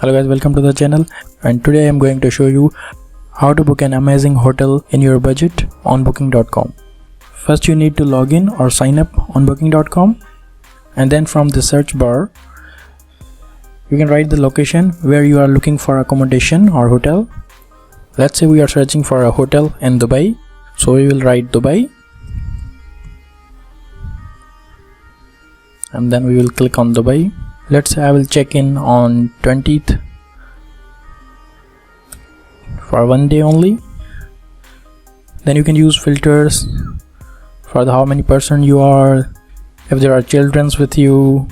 Hello guys, welcome to the channel, and today I am going to show you how to book an amazing hotel in your budget on booking.com. First you need to log in or sign up on booking.com, and then from the search bar you can write the location where you are looking for accommodation or hotel. Let's say we are searching for a hotel in Dubai, so we will write Dubai and then we will click on Dubai. Let's say I will check in on 20th for 1 day only. Then you can use filters for how many person you are, if there are children with you,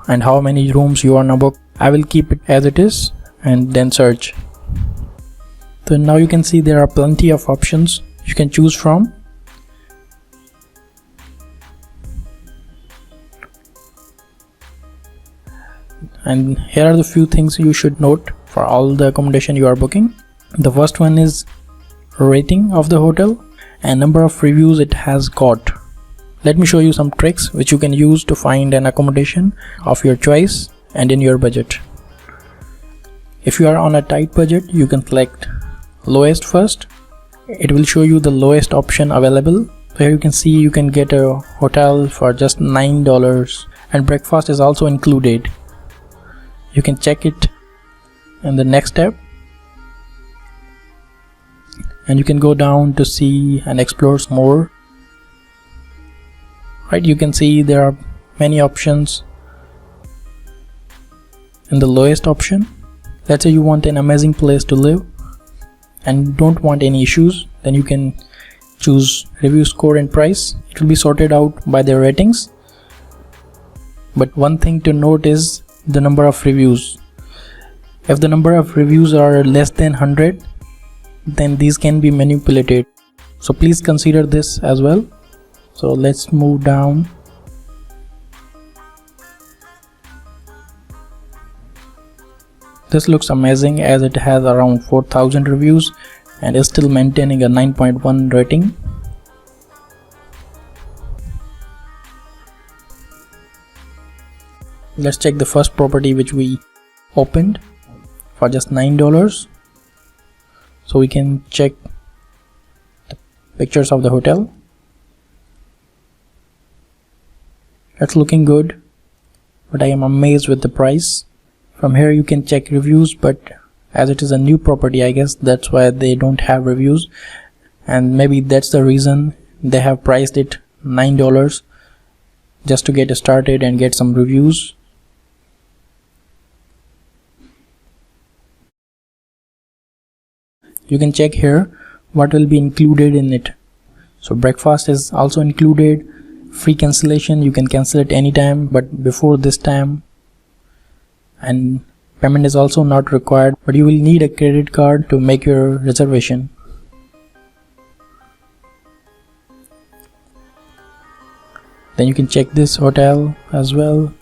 and how many rooms you wanna book. I will keep it as it is and then search. So now you can see there are plenty of options you can choose from. And here are the few things you should note for all the accommodation you are booking. The first one is rating of the hotel and number of reviews it has got. Let me show you some tricks which you can use to find an accommodation of your choice and in your budget. If you are on a tight budget, you can select lowest first. It will show you the lowest option available. Here you can see you can get a hotel for just $9 and breakfast is also included. You can check it in the next tab, and you can go down to see and explore more. Right, you can see there are many options. In the lowest option, let's say you want an amazing place to live and don't want any issues, then you can choose review score and price. It will be sorted out by their ratings, but one thing to note is the number of reviews. If the number of reviews are less than 100, then these can be manipulated, so please consider this as well. So let's move down. This looks amazing as it has around 4,000 reviews and is still maintaining a 9.1 rating. Let's check the first property which we opened for just $9. So we can check the pictures of the hotel. It's looking good, but I am amazed with the price. From here you can check reviews, but as it is a new property, I guess that's why they don't have reviews, and maybe that's the reason they have priced it $9 just to get started and get some reviews. You can check here what will be included in it. So breakfast is also included, free cancellation, you can cancel it anytime but before this time, and payment is also not required, but you will need a credit card to make your reservation. Then you can check this hotel as well.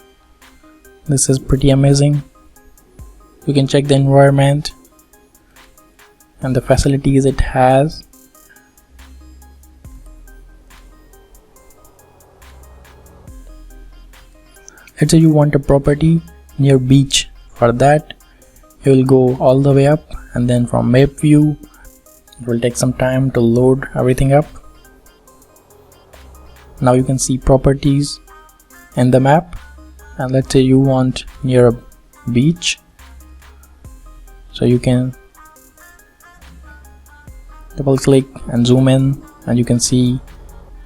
This is pretty amazing. You can check the environment and the facilities it has. Let's say you want a property near beach. For that you will go all the way up, and then from map view it will take some time to load everything up. Now you can see properties in the map, and let's say you want near a beach, so you can double click and zoom in and you can see.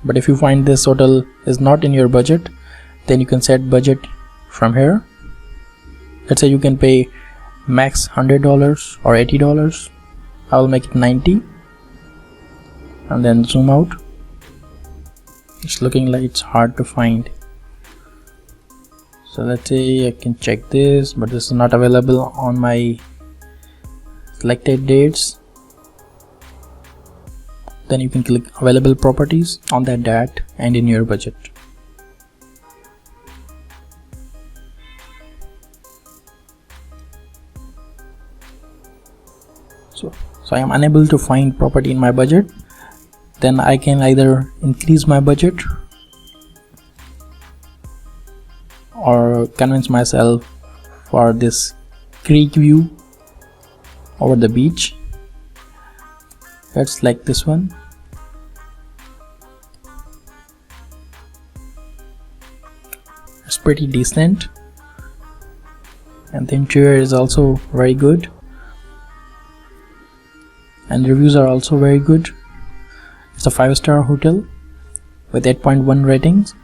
But if you find this hotel is not in your budget, then you can set budget from here. Let's say you can pay max $100 or $80. I will make it 90 and then zoom out. It's looking like it's hard to find, so let's say I can check this, but this is not available on my selected dates. Then you can click available properties on that date and in your budget. So I am unable to find property in my budget. Then I can either increase my budget or convince myself for this creek view over the beach. Let's select this one. It's pretty decent, and the interior is also very good, and the reviews are also very good. It's a 5-star hotel with 8.1 ratings.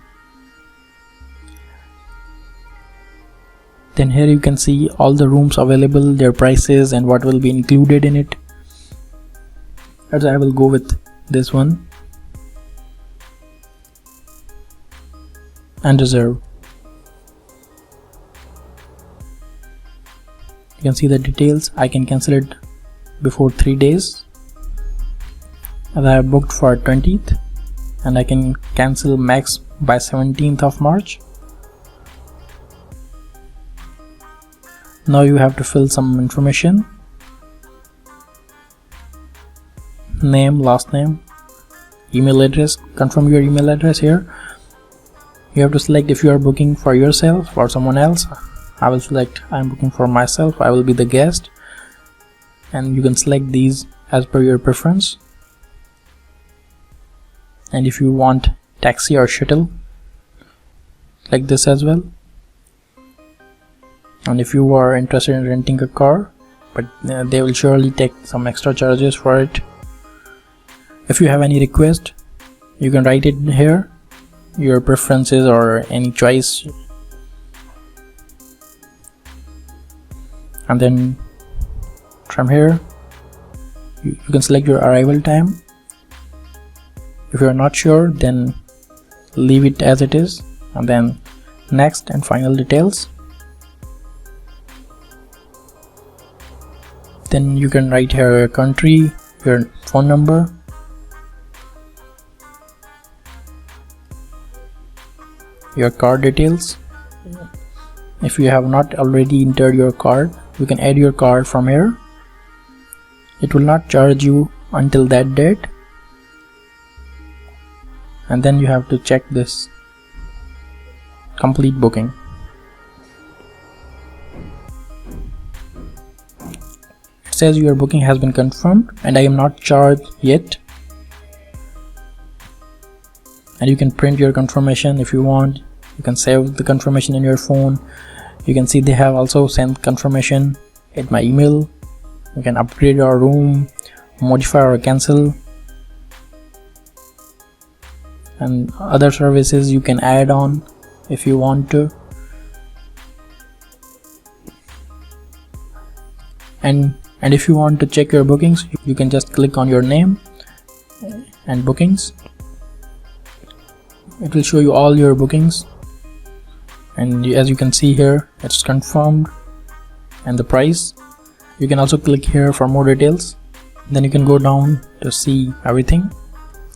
Then here you can see all the rooms available, their prices, and what will be included in it. As I will go with this one and reserve. You can see the details. I can cancel it before 3 days, as I have booked for 20th, and I can cancel max by 17th of March. Now you have to fill some information: name, last name, email address. Confirm your email address here. You have to select if you are booking for yourself or someone else. I will select I am booking for myself. I will be the guest, and you can select these as per your preference. And if you want taxi or shuttle, like this as well. And if you are interested in renting a car, but they will surely take some extra charges for it. If you have any request, you can write it here, your preferences or any choice. And then from here you can select your arrival time. If you are not sure, then leave it as it is, and then next and final details. Then you can write here your country, your phone number, your card details. If you have not already entered your card, you can add your card from here. It will not charge you until that date, and then you have to check this complete booking. It says your booking has been confirmed and I am not charged yet. And you can print your confirmation if you want. You can save the confirmation in your phone. You can see they have also sent confirmation at my email. You can upgrade your room, modify or cancel, and other services you can add on if you want to. And if you want to check your bookings, you can just click on your name and bookings. It will show you all your bookings, and as you can see here, it's confirmed and the price. You can also click here for more details. Then you can go down to see everything: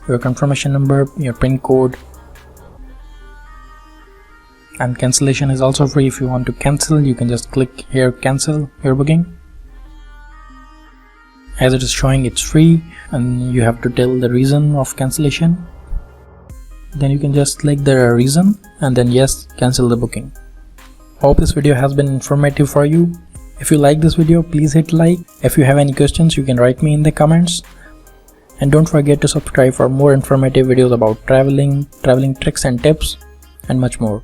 your confirmation number, your PIN code, and cancellation is also free. If you want to cancel, you can just click here, cancel your booking. As it is showing, it's free, and you have to tell the reason of cancellation. Then you can just select the reason and then yes, cancel the booking. Hope this video has been informative for you. If you like this video, please hit like. If you have any questions, you can write me in the comments. And don't forget to subscribe for more informative videos about traveling tricks and tips, and much more.